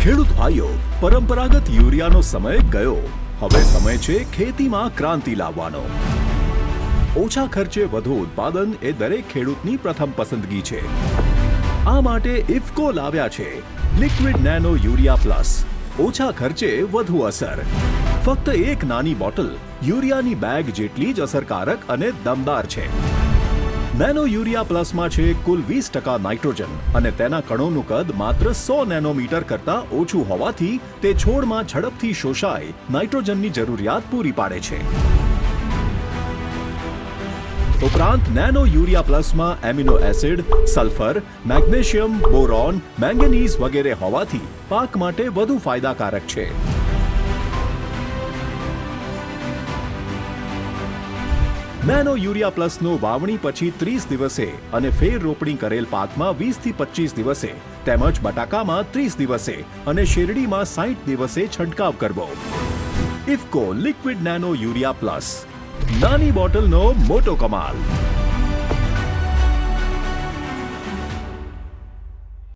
ખેડૂત ભાઈઓ, પરંપરાગત યુરિયાનો સમય ગયો. હવે સમય છે ખેતીમાં ક્રાંતિ લાવવાનો. ઓછા ખર્ચે વધુ ઉત્પાદન એ દરેક ખેડૂતની પ્રથમ પસંદગી છે. આ માટે ઇફકો લાવ્યા છે લિક્વિડ નેનો યુરિયા પ્લસ. ઓછા ખર્ચે વધુ અસર. ફક્ત એક નાની બોટલ યુરિયાની બેગ જેટલી જ અસરકારક અને દમદાર છે. નેનો યુરિયા પ્લસમાં છે કુલ 20% નાઇટ્રોજન અને તેના કણોનું કદ માત્ર 100 નેનોમીટર કરતાં ઓછું હોવાથી તે છોડમાં ઝડપથી શોષાય નાઇટ્રોજનની જરૂરિયાત પૂરી પાડે છે. ઉપરાંત નેનો યુરિયા પ્લસમાં amino acid, sulphur, magnesium, boron, manganese વગેરે હોવાથી પાક માટે વધુ ફાયદાકારક છે. નેનો યુરિયા પ્લસનું વાવણી પછી 30 દિવસે અને ફેર રોપણી કરેલ પાકમાં 20 થી 25 દિવસે તેમજ બટાકામાં 30 દિવસે અને શેરડીમાં 60 દિવસે છંટકાવ કરવો. IFFCO liquid nano urea plus. નાની બોટલનો મોટો કમાલ.